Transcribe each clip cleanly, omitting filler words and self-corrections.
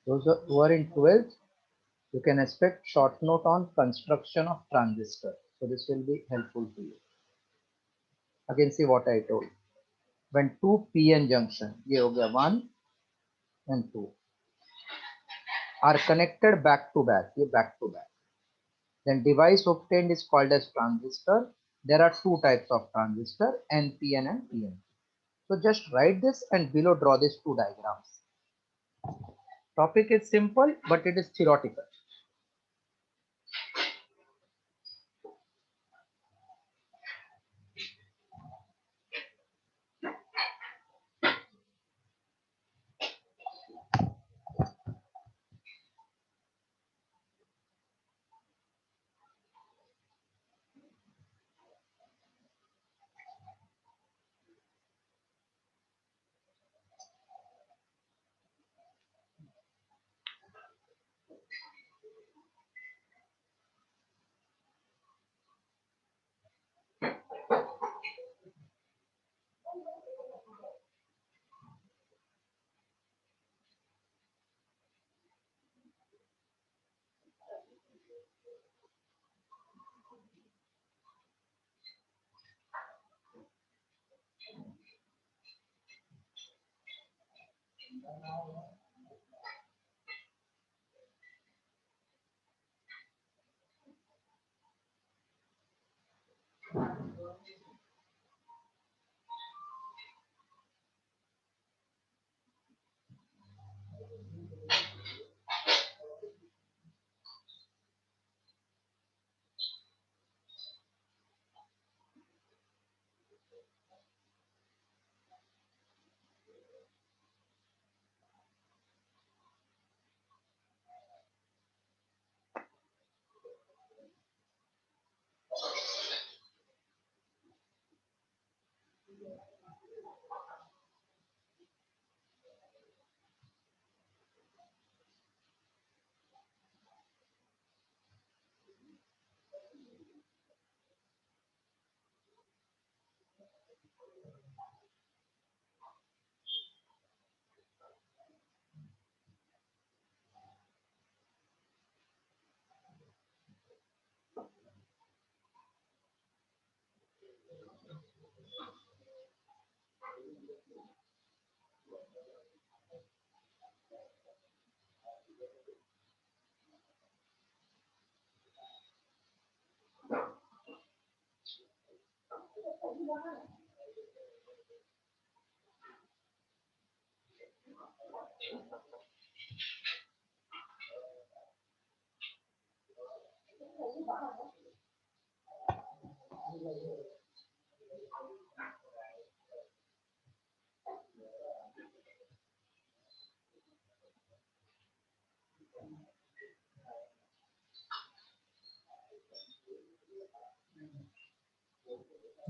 Those who are in 12th, you can expect short note on construction of transistor. So this will be helpful to you. Again, see what I told. When two PN junction, ये हो गया 1 and 2, are connected back to back, ये back to back, then device obtained is called as transistor. There are two types of transistor, NPN and PNP. So just write this and below draw these two diagrams. Topic is simple, but it is theoretical.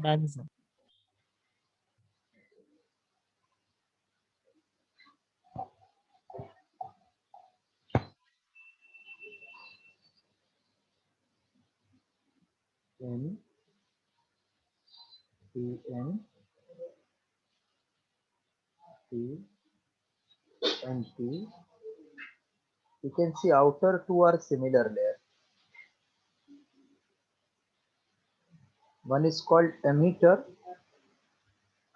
Done, sir. N, PN, P, and P. You can see outer two are similar layer. One is called emitter,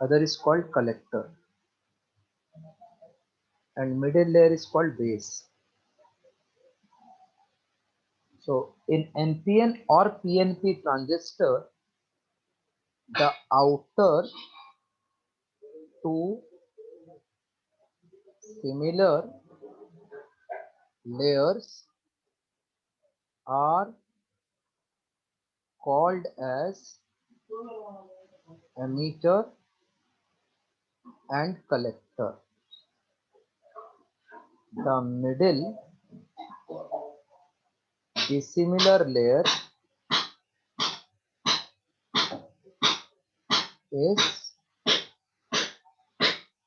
other is called collector, and middle layer is called base. So in NPN or PNP transistor, the outer two similar layers are called as emitter and collector. The middle dissimilar layer is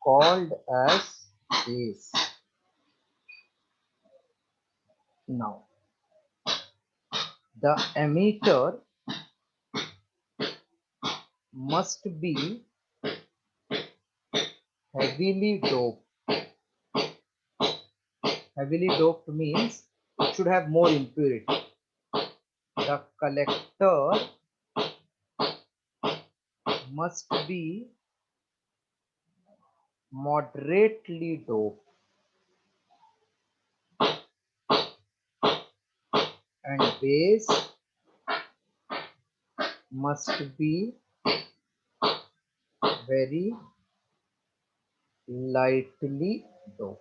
called as base. Now, the emitter must be heavily doped Heavily doped means it should have more impurity. The collector must be moderately doped and base must be very lightly doped.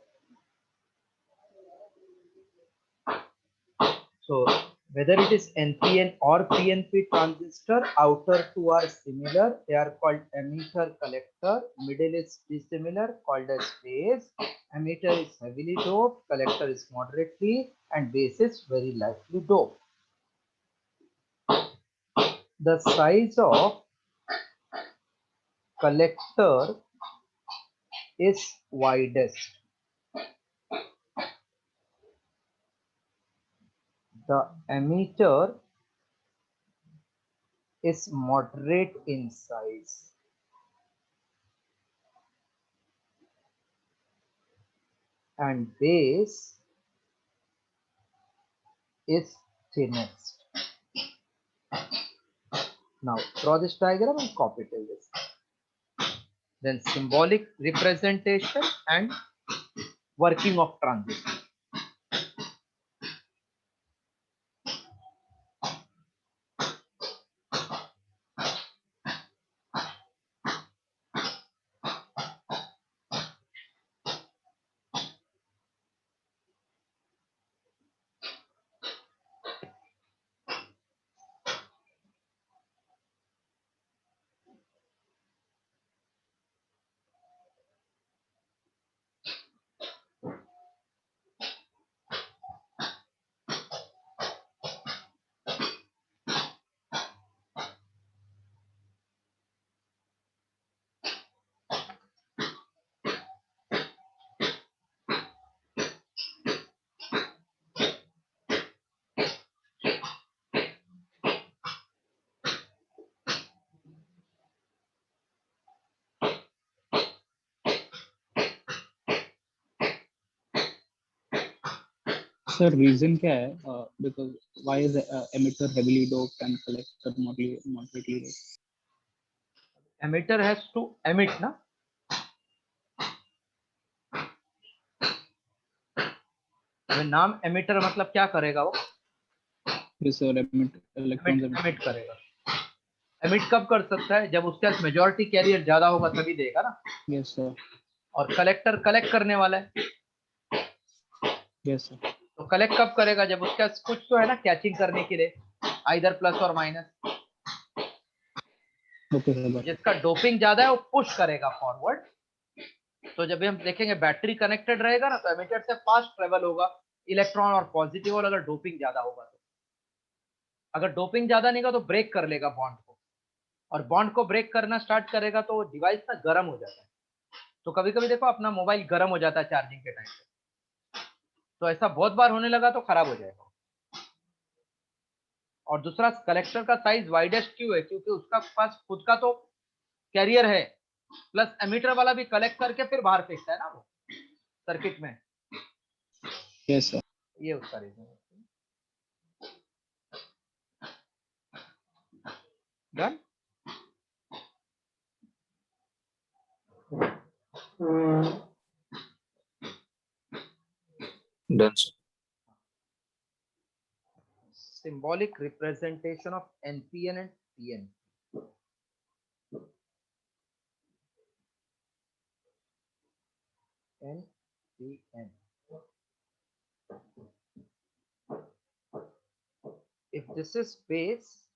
So whether it is NPN or PNP transistor, outer two are similar. They are called emitter collector. Middle is dissimilar, called as base. Emitter is heavily doped, collector is moderately, and base is very lightly doped. The size of collector is widest. The emitter is moderate in size. And base is thinnest. Now draw this diagram and copy till this. Then symbolic representation and working of transistor. Sir, reason क्या है? Because why is emitter heavily doped and collector moderately doped? Emitter has to emit ना. नाम emitter मतलब क्या करेगा वो? Yes sir, electrons emit करेगा. Emit कब कर सकता है? जब उसके पास मेजॉरिटी कैरियर ज्यादा होगा तभी देगा ना. Yes sir. और कलेक्टर कलेक्ट करने वाला है. Yes sir. तो कलेक्ट कब करेगा? जब उसका कुछ तो है ना कैचिंग करने के लिए, आइदर प्लस और माइनस. Okay sir. जिसका डोपिंग ज्यादा है वो पुश करेगा फॉरवर्ड. तो जब भी हम देखेंगे बैटरी कनेक्टेड रहेगा ना तो एमिटर से फास्ट ट्रेवल होगा इलेक्ट्रॉन और पॉजिटिव, और अगर डोपिंग ज्यादा होगा तो. अगर डोपिंग ज्यादा नहीं होगा तो ब्रेक कर लेगा बॉन्ड को, और बॉन्ड को ब्रेक करना स्टार्ट करेगा तो डिवाइस ना गर्म हो जाता है. तो कभी कभी देखो अपना मोबाइल गर्म हो जाता है चार्जिंग के टाइम पे, तो ऐसा बहुत बार होने लगा तो खराब हो जाएगा. और दूसरा कलेक्टर का साइज वाइडेस्ट क्यों है? क्योंकि उसका पास खुद का तो कैरियर है, प्लस एमिटर वाला भी कलेक्ट करके फिर बाहर फेंकता है ना वो सर्किट में. Yes sir. ये उसका रीजन है. Done. Done, sir. Symbolic representation of NPN and PNP. NPN. If this is base,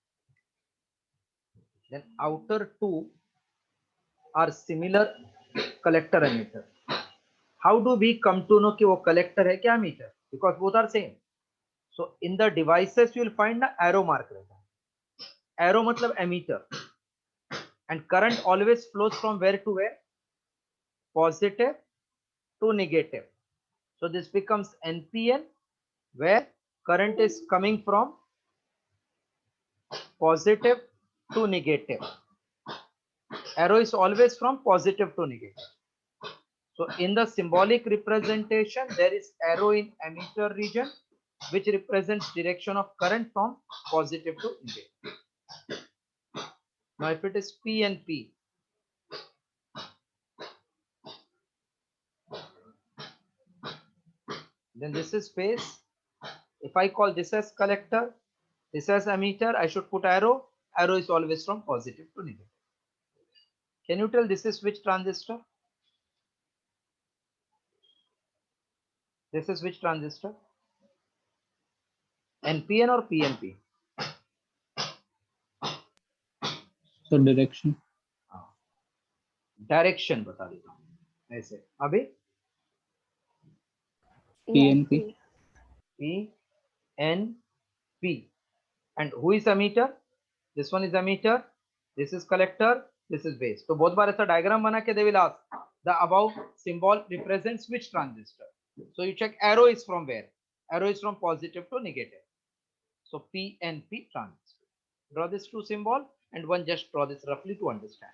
then outer two are similar collector emitter. How do we come to know कि वो collector है क्या emitter? Because both are same. So in the devices you will find the arrow mark रहता है. Arrow मतलब emitter. And current always flows from where to where? Positive to negative. So this becomes NPN, where current is coming from positive to negative. Arrow is always from positive to negative. So So in the symbolic representation, there is arrow in emitter region, which represents direction of current from positive to negative. Now if it is P and P, then this is phase. If I call this as collector, this as emitter, I should put arrow. Arrow is always from positive to negative. Can you tell this is which transistor? This is which transistor? NPN or PNP? So direction. Direction बता देता हूं ऐसे अभी PNP. PNP. And who is emitter? This one is emitter, this is collector, this is base. तो बहुत बार ऐसा diagram बना के they will ask the above symbol represents which transistor. So you check arrow is from where? Arrow is from positive to negative. So PNP transistor. Draw this two symbol and one just draw this roughly to understand.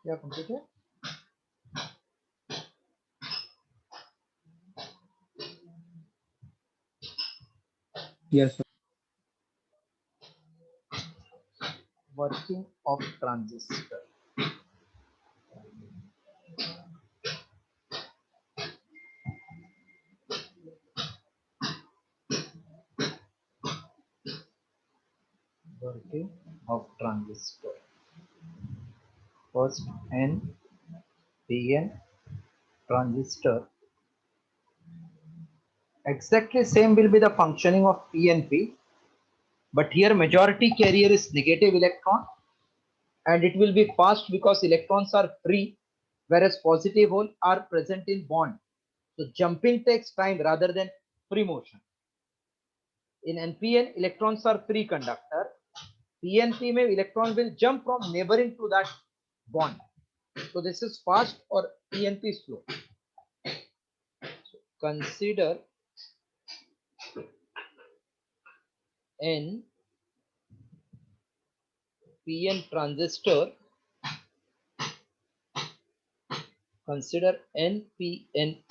क्या complete है? Yes, sir. Working of transistor. Working of transistor. First N, PN transistor. Exactly same will be the functioning of PNP, but here majority carrier is negative electron and it will be fast because electrons are free, whereas positive hole are present in bond. So jumping takes time rather than free motion. In NPN, electrons are free conductor. PNP में electron will jump from neighboring to that bond. So this is fast or PNP slow. So consider N PN transistor. Consider NPN.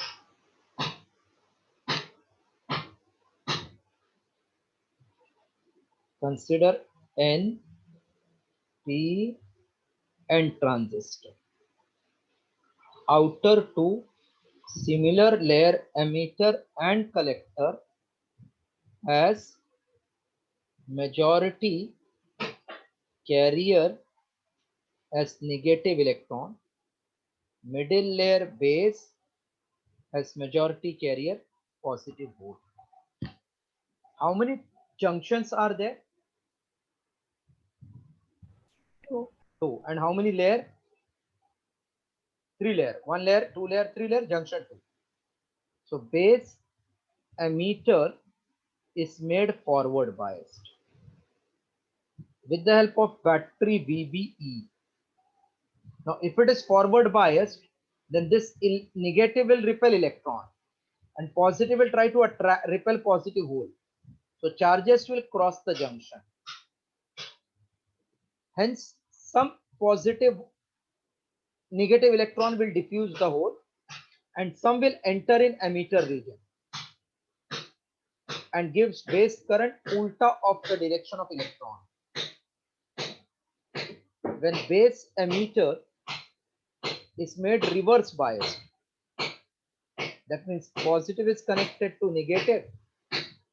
Consider NPN transistor. Outer two similar layer emitter and collector has majority carrier as negative electron, middle layer base has majority carrier positive hole. How many junctions are there? Two. Two. And how many layer? Three layer. One layer, two layer, three layer, junction two. So base emitter is made forward biased with the help of battery VBE. Now, if it is forward biased, then this negative will repel electron and positive will try to repel positive hole. So charges will cross the junction. Hence, some positive negative electron will diffuse the hole and some will enter in emitter region and gives base current ulta of the direction of electron. When base emitter is made reverse biased, that means positive is connected to negative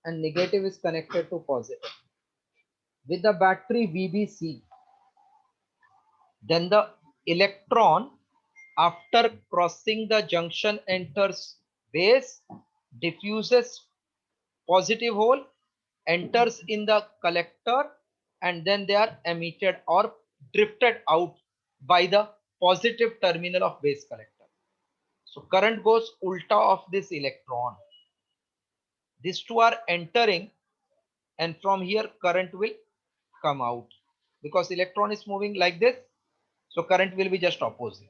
and negative is connected to positive. With the battery VBC, then the electron after crossing the junction enters base, diffuses positive hole, enters in the collector, and then they are emitted or drifted out by the positive terminal of base collector. So current goes ulta of this electron. These two are entering and from here current will come out because electron is moving like this. So current will be just opposite.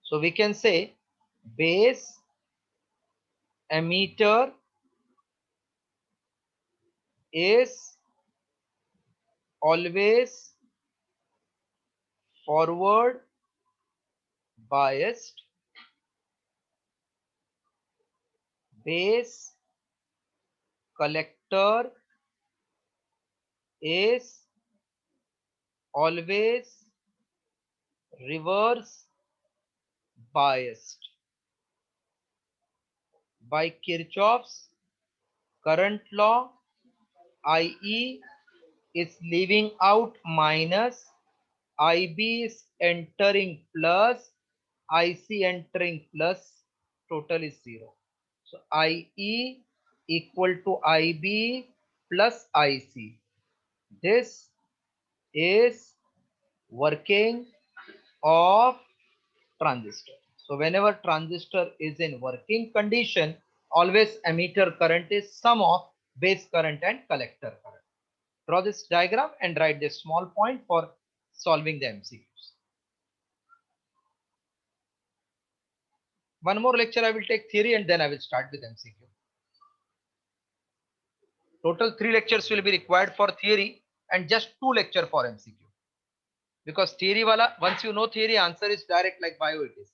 So we can say base emitter is always forward biased. Base collector is always reverse biased. By Kirchhoff's current law, IE is leaving out minus, IB is entering plus, IC entering plus, total is 0. So IE equal to IB plus IC. This is working of transistor. So whenever transistor is in working condition, always emitter current is sum of base current and collector current. Draw this diagram and write this small point for solving the MCQs. One more lecture I will take theory and then I will start with MCQ. Total 3 lectures will be required for theory and just 2 lecture for MCQ. Because theory wala, once you know theory, answer is direct like bio it is.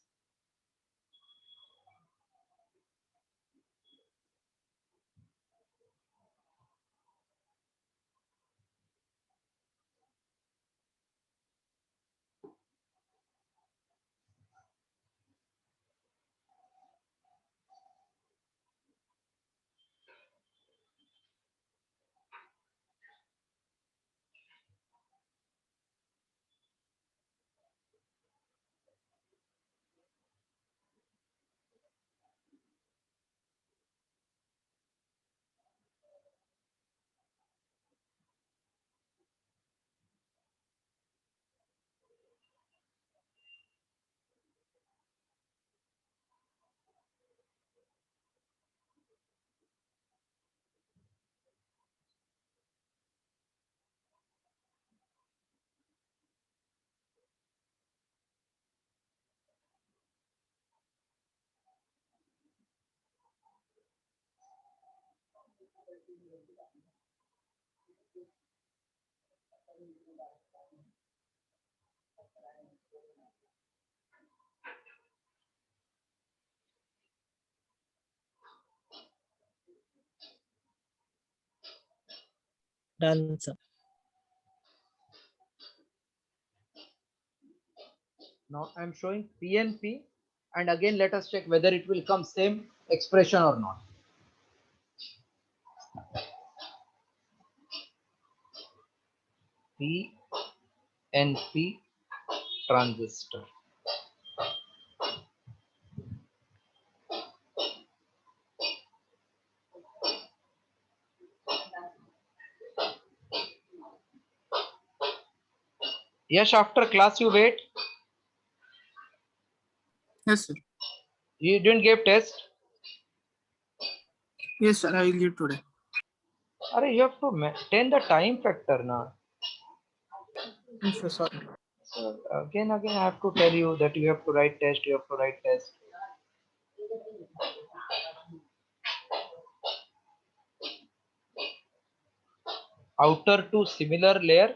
Done, sir. Now I'm showing PNP, and again let us check whether it will come same expression or not. PNP transistor. Yes, after class you wait. Yes, sir. You didn't give test. Yes, sir. I will give today. Arey, you have to maintain the time factor now. Yes, sir. Sorry. So again, I have to tell you that you have to write test. You have to write test. Outer two similar layer.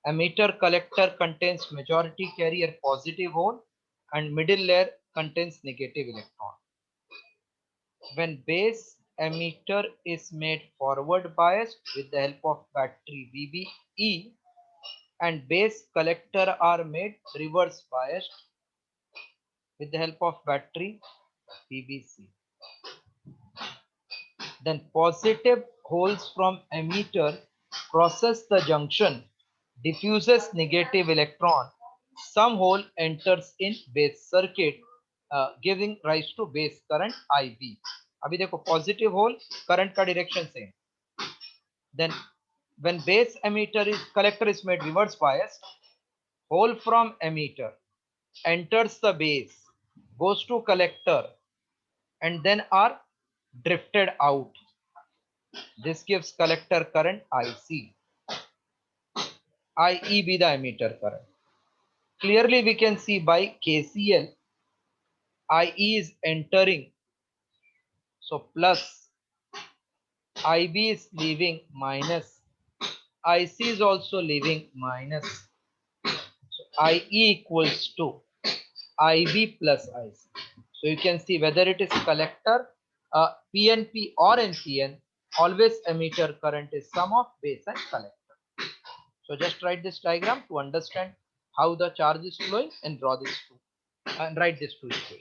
Emitter collector contains majority carrier positive hole, and middle layer contains negative electron. When base emitter is made forward biased with the help of battery VBE, and base collector are made reverse biased with the help of battery BBC. Then positive holes from emitter crosses the junction, diffuses negative electron. Some hole enters in base circuit, giving rise to base current IB. अभी देखो positive hole current का direction same. Then when base emitter is collector is made reverse biased, hole from emitter enters the base, goes to collector, and then are drifted out. This gives collector current IC. IE be the emitter current. Clearly we can see by KCL, IE is entering, so plus, IB is leaving minus, IC is also leaving minus. So IE equals to IB plus IC. So you can see whether it is collector, PNP or NPN, always emitter current is sum of base and collector. So just write this diagram to understand how the charge is flowing and draw this two and write this two equation.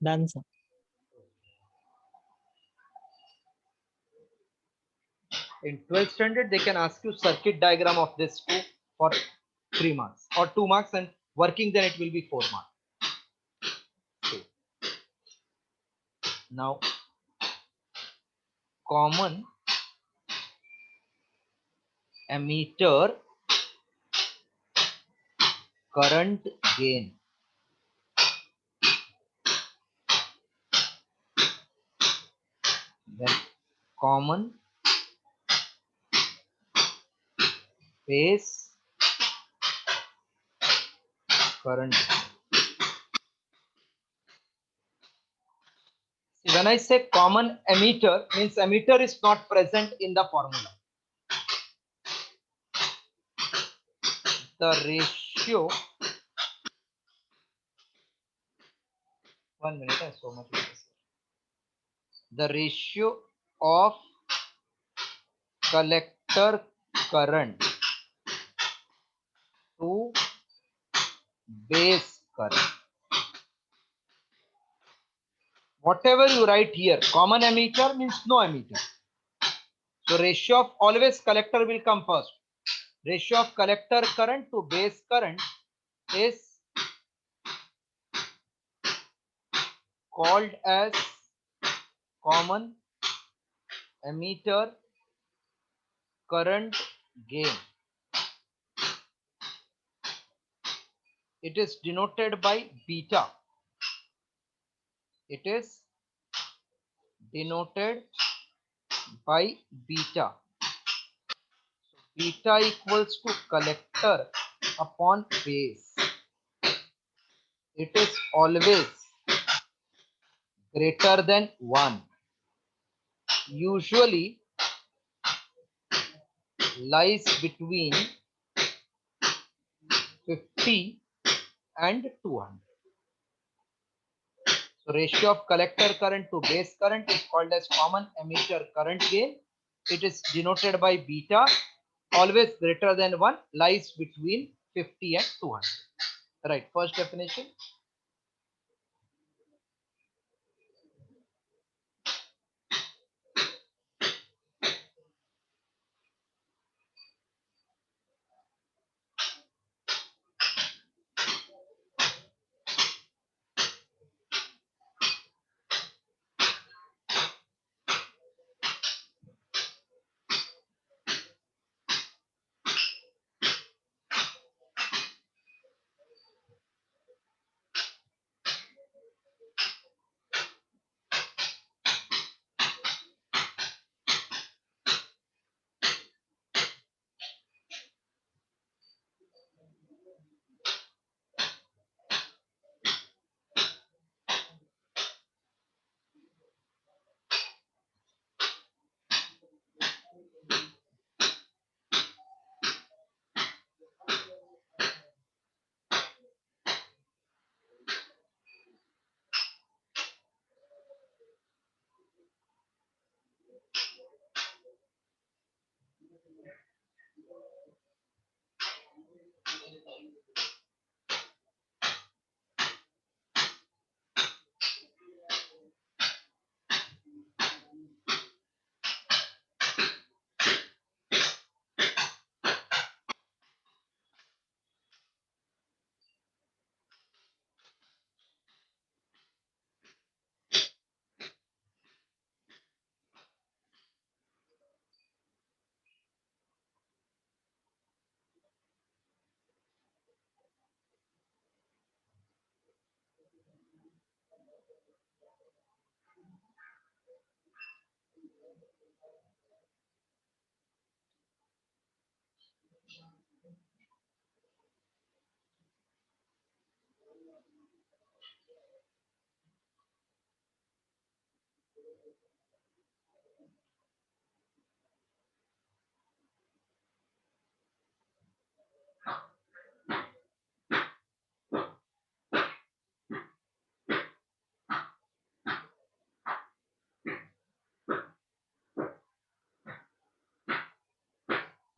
Done, sir. In 12th standard, they can ask you circuit diagram of this too for 3 marks or 2 marks, and working then it will be 4 marks. Okay. Now, common ammeter current gain. Then common base current. See, when I say common ammeter, means ammeter is not present in the formula. The ratio, 1 minute, so much. The ratio of collector current to base current. Whatever you write here, common ammeter means no ammeter. So ratio of always collector will come first. Ratio of collector current to base current is called as common ammeter current gain. It is denoted by beta. It is denoted by beta. Beta equals to collector upon base. It is always greater than 1. Usually lies between 50 and 200. So ratio of collector current to base current is called as common ammeter current gain. It is denoted by beta, always greater than 1, lies between 50 and 200. Right, first definition.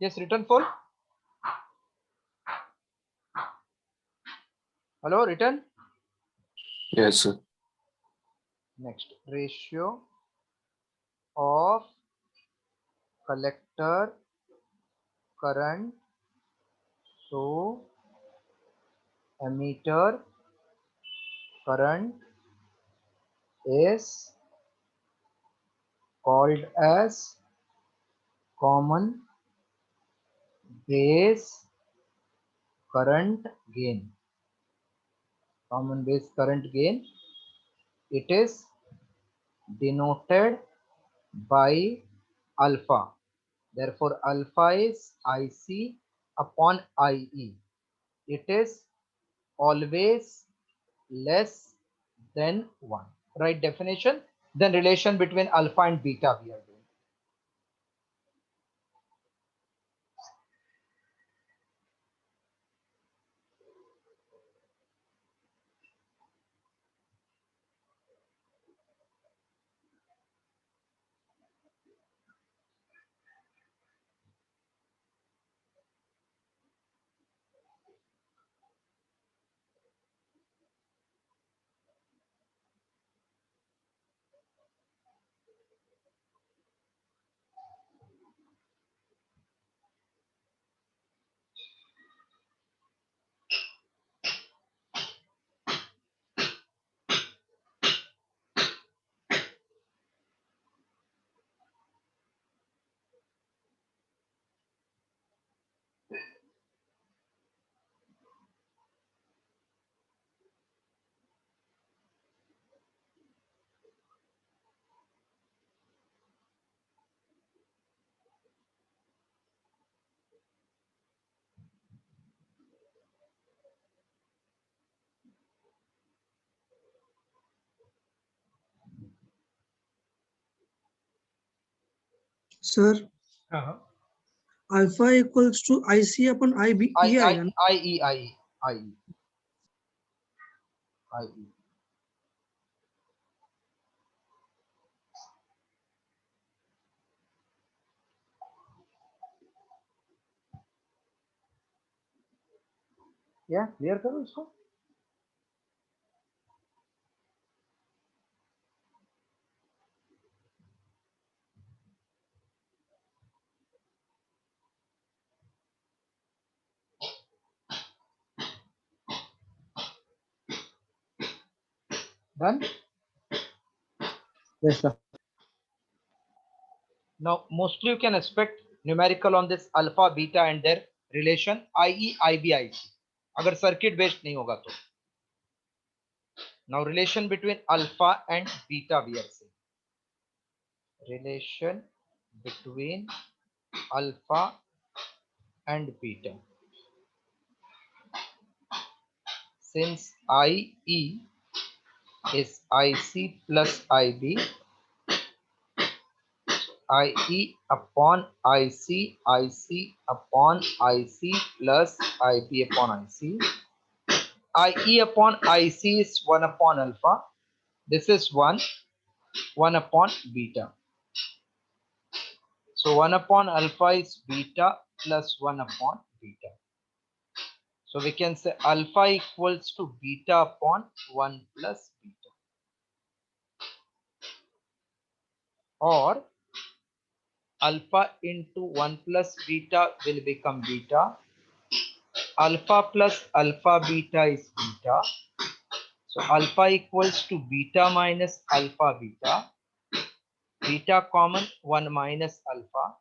Yes, written full. Hello, written. Yes, sir. Next, ratio of collector current to emitter current is called as common base current gain. Common base current gain. It is denoted by alpha. Therefore, alpha is IC upon IE. It is always less than 1. Right definition? Then relation between alpha and beta we are doing. Sir, alpha equals to IC upon IB, EI. IE. या clear करो इसको. Done? Yes, sir. Now, mostly you can expect numerical on this alpha, beta and their relation IE, IB, IC. अगर circuit based नहीं होगा तो. Now, relation between alpha and beta we are seeing. Relation between alpha and beta. Since IE is IC plus IB, IE upon IC, IC upon IC plus IB upon IC. IE upon IC is 1 upon alpha. This is 1 upon beta. So 1 upon alpha is beta plus 1 upon beta. So we can say alpha equals to beta upon 1 plus beta. Or alpha into 1 plus beta will become beta. Alpha plus alpha beta is beta. So alpha equals to beta minus alpha beta. Beta common 1 minus alpha.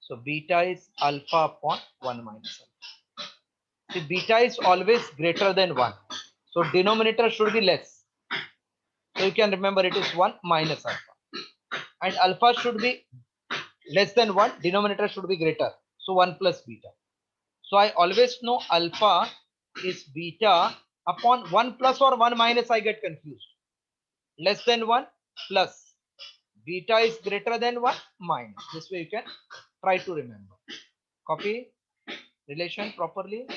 So beta is alpha upon 1 minus alpha. See, beta is always greater than 1. So denominator should be less. So you can remember it is 1 minus alpha. And alpha should be less than 1. Denominator should be greater. So 1 plus beta. So I always know alpha is beta upon 1 plus or 1 minus, I get confused. Less than 1 plus. Beta is greater than 1 minus. This way you can try to remember. Copy relation properly.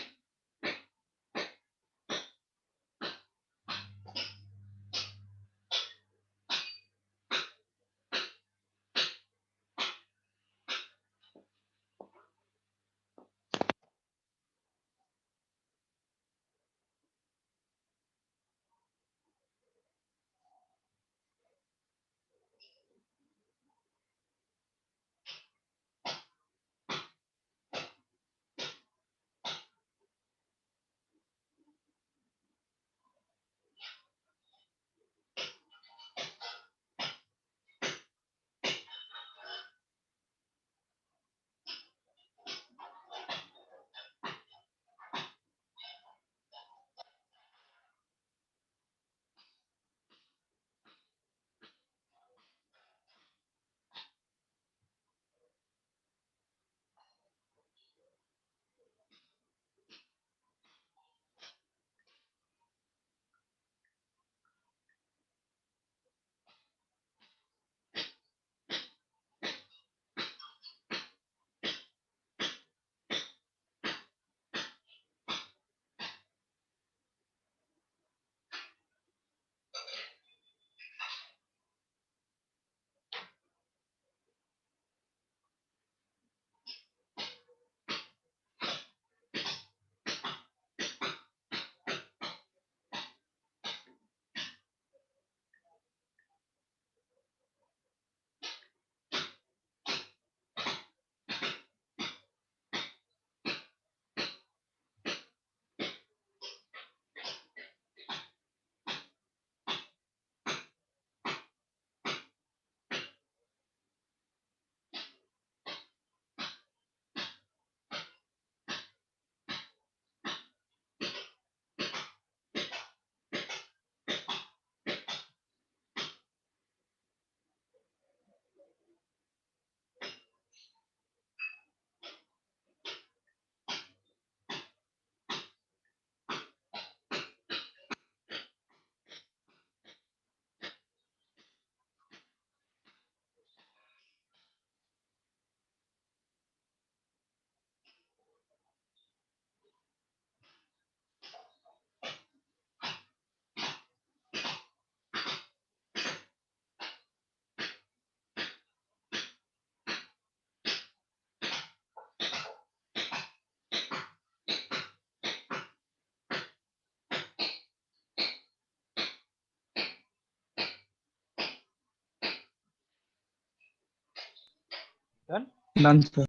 Done? Done, sir.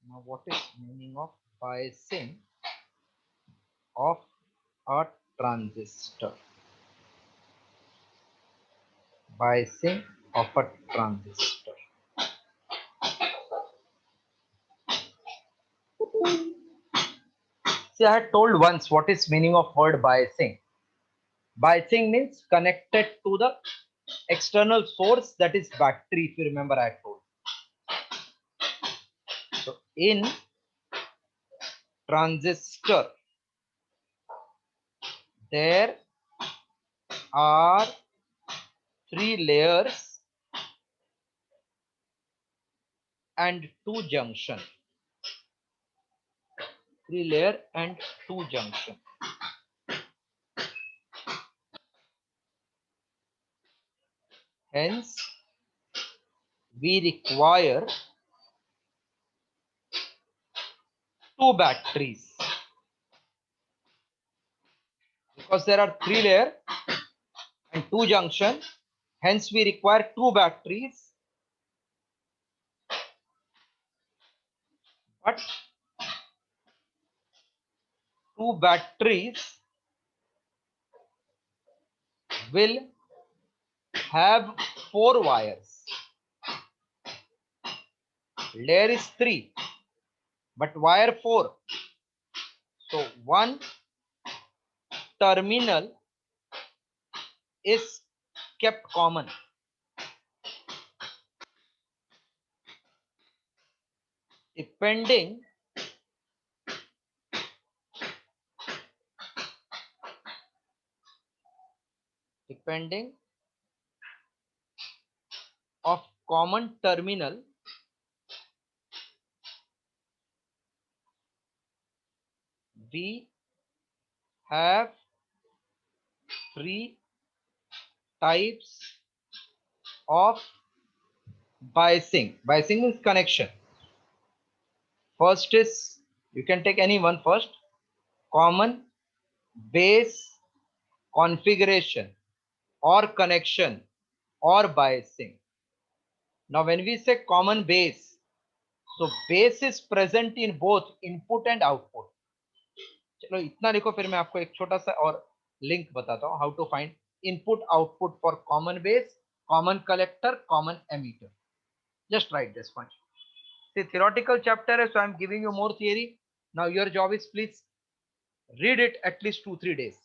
Now, what is meaning of biasing of a transistor? Biasing of a transistor. See, I had told once what is meaning of word biasing. Biasing means connected to the external source, that is battery, if you remember I had told. So in transistor, there are 3 layers and 2 junction. 3 layer and 2 junction. Hence, we require 2 batteries. Because there are 3 layer and 2 junction, hence we require 2 batteries. But 2 batteries will have 4 wires. Layer is 3, but wire 4. So one terminal is kept common. Depending of common terminal, we have 3 types of biasing. Biasing means connection. First is, you can take any one first, common base configuration or connection or biasing. Now when we say common base, so base is present in both input and output. चलो इतना लिखो, फिर मैं आपको एक छोटा सा और लिंक बताता हूँ, how to find input output for common base, common collector, common emitter. Just write this one. The theoretical chapter is, so I'm giving you more theory. Now your job is please read it at least 2-3 days.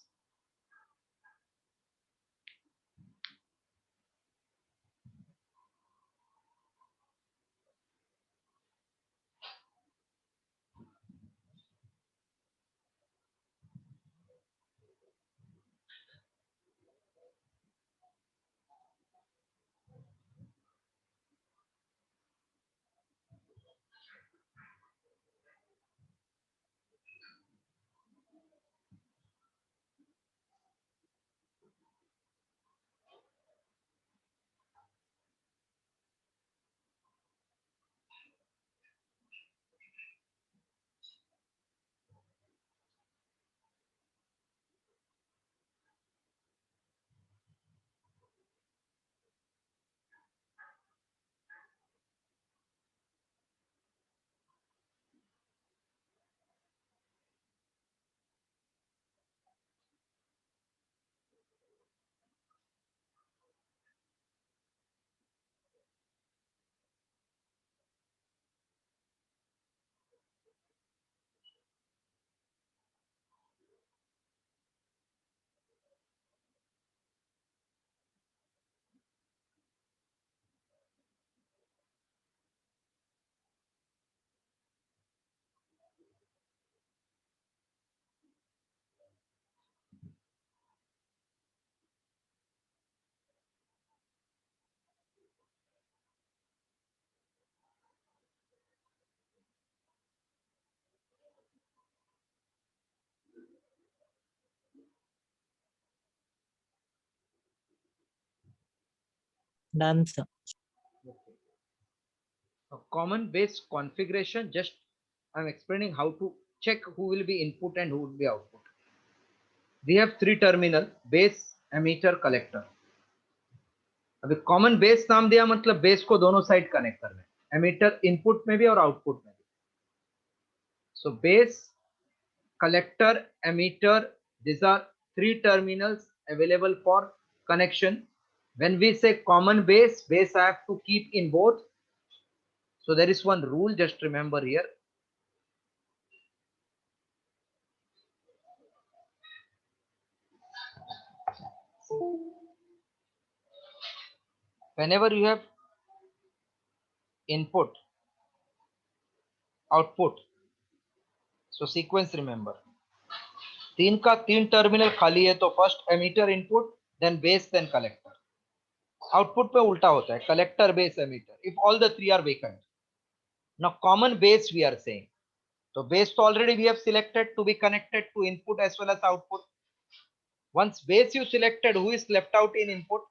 Done, sir. Okay. A common base configuration, just I'm explaining how to check who will be input and who will be output. We have 3 terminal, base, emitter, collector. अभी common base नाम दिया मतलब base को दोनों side connect करना है, ammeter input में भी और आउटपुट में भी. So base, collector, emitter, these are three terminals available for connection. When we say common base, base I have to keep in both. So there is one rule, just remember here. Whenever you have input, output, so sequence remember. तीन का तीन terminal खाली है तो first emitter input, then base, then collector. Output पे उल्टा होता है, collector, base, emitter, if all the three are vacant. Now common base we are saying. So base already we have selected to be connected to input as well as output. Once base you selected, who is left out in input?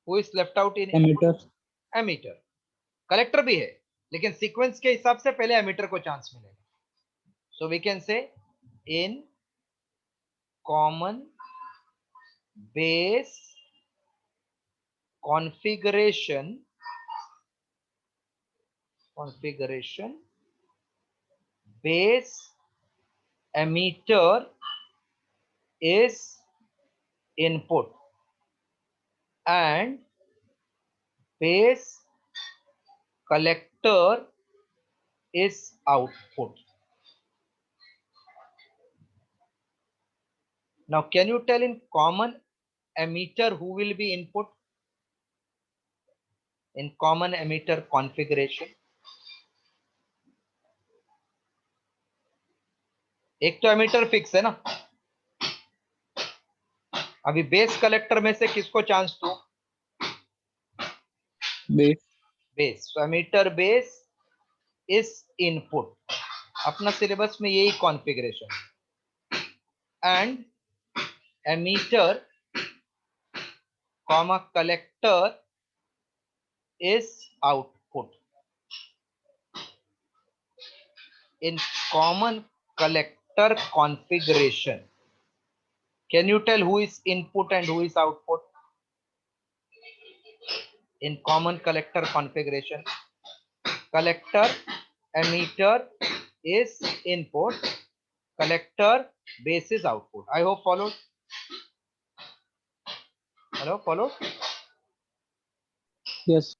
Who is left out in emitter. input? Emitter. Collector भी है, लेकिन sequence के हिसाब से पहले emitter को chance मिलेगा. So we can say in common base configuration, base emitter is input and base collector is output. Now can you tell in common emitter who will be input? In common emitter configuration, एक तो ammeter fix है ना. अभी base collector में से किसको chance दो? Base. Base. तो एमीटर बेस इज इनपुट. अपना सिलेबस में यही configuration. And emitter comma collector is output. In common collector configuration, can you tell who is input and who is output? In common collector configuration, collector emitter is input, collector base is output. I hope followed. Hello, followed? Yes.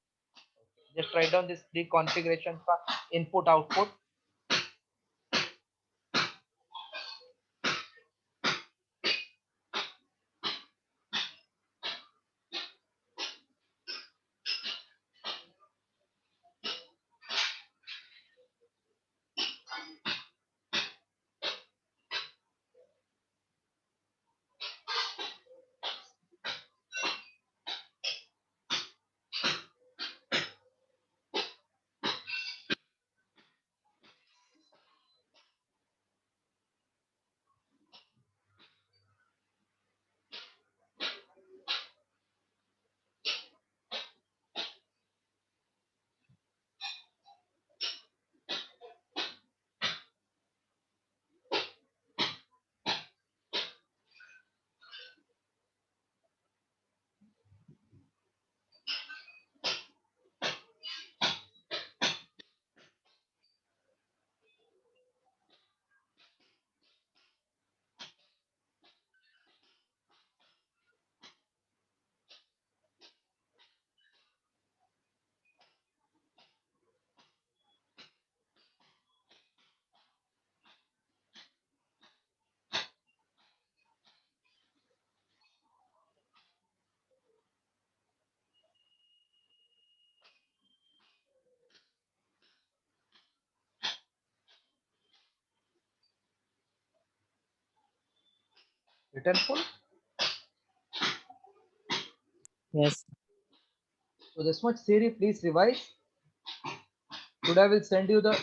Just write down this three configurations for input output. Written full? Yes. So this much theory, please revise. Today I will send you the